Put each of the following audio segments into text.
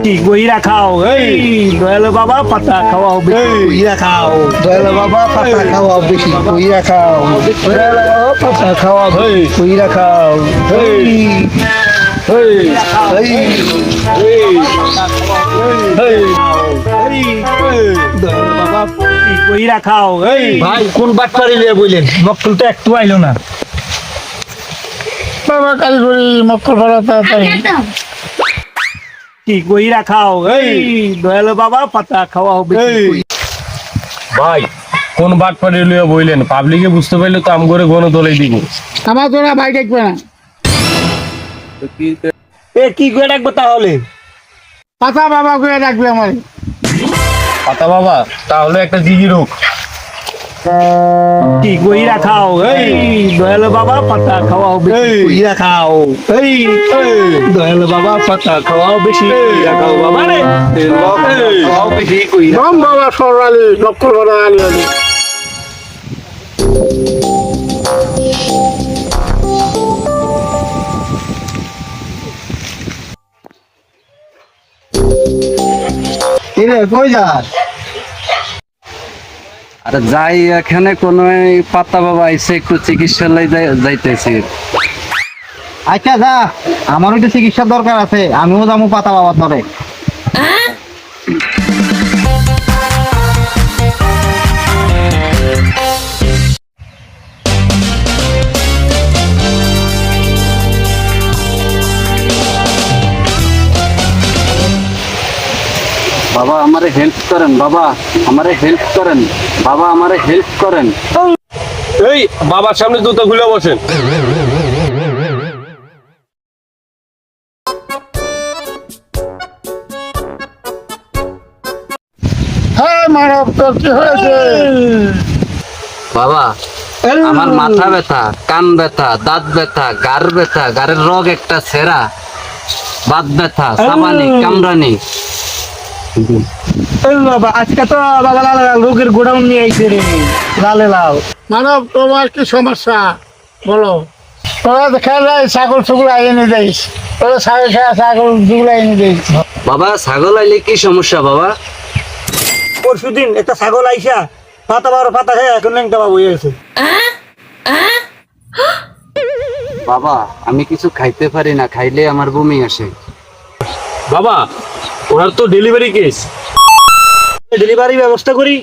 কি কইরা খাও এই দয়াল বাবা পাতা খাওয়াও বেশি কইরা খাও দয়াল বাবা পাতা খাওয়াও বেশি কইরা খাও দয়াল বাবা পাতা খাওয়াও বেশি কইরা খাও এই এই এই দয়াল বাবা কি কইরা খাও এই ভাই কোন বাটপারি লিয়ে বইলেন মক্কল তো একটু আইলো না বাবা কারিগরি মক্কল ভাড়া তাড়াতাড়ি কি কইরা খাও এই দয়াল বাবা পাতা খাওয়াও বেশি ভাই কোন বাট পাড়ে লইয়া বইলেন পাবলিকে বুঝতে পারলে তো আম করে গণ তোলে দিব আমার তোরা ভাই দেখবে না এ কি করে রাখবো তাহলে পাতা বাবা করে রাখবে আমার পাতা বাবা তাহলে একটা জিগি রোগ কি কইরা খাও এই দয়াল বাবা পাতা খাওয়াও বেশি কইরা খাও এই দয়াল বাবা পাতা খাওয়াও বেশি কইরা খাও বাবা রে খাওয়াও বেশি কইরা রাম বাবা সরালি মক্কল ভাড়া আলি আলি কিরে কই যাস আরে যাই এখানে কোন পাতা বাবা আইসে একটু চিকিৎসালয় যাইতেছি। আচ্ছা যা আমারও একটু চিকিৎসার দরকার আছে আমিও যাবো পাতা বাবার ধরে বাবা আমারে হেল্প করেন, বাবা আমারে হেল্প করেন, বাবা আমারে হেল্প করেন। এই বাবার সামনে জুতা খুলে বসেন। হ্যাঁ মানব তোর কি হয়েছে বাবা আমার মাথা ব্যথা, কান ব্যথা, দাঁত ব্যথা, গাড় ব্যথা, গাড়ের রগ একটা ছেঁড়া, বাত ব্যথা, সাবানি কামরানি। বাবা আজকে তো বাবা লাল লোকের গোডাউন নিয়ে আইছে রে লালে লাল মানব তোমার কি সমস্যা বলো তোরা খেলা ছাগল ছুগল এনে দিস তোরা ছাগল ছুগল এনে দিস বাবা ছাগল আইলে কি সমস্যা বাবা? পরশুদিন একটা ছাগল আইসা পাতা বারো পাতা খেয়ে এখন ল্যাংটা বাবু হয়েছে বাবা আমি কিছু খাইতে পারি না, খাইলে আমার বমি আসে। বাবা ওনার তো ডেলিভারি কেস, ডেলিভারি ব্যবস্থা করি।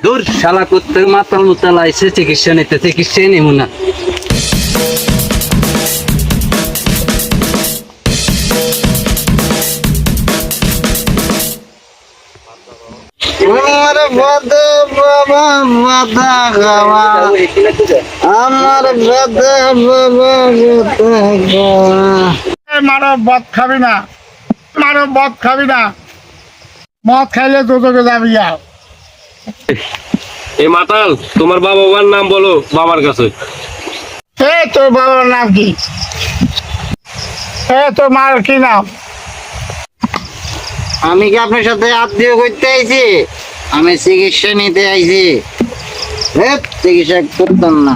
দূর শালা করতে মাতাল মুতাল আইসে চিকিৎসা নিতে, চিকিৎসাই নিব না। আমার বাদে বাবা মাথা খাওয়া আমার বাদে বাবা মাথা খাওয়া মানব মদ খাবি না, মানব মদ খাবি না, মদ খাইলে তোকে যাবি আর এই মাতাল তোমার বাবা মার নাম বলো বাবার কাছে। তোর বাবার নাম কি? তোর মার কি নাম? আমি কি আপনার সাথে আত্মীয় করতে আইছি? আমি চিকিৎসা নিতে আইছি। চিকিৎসা করতাম না।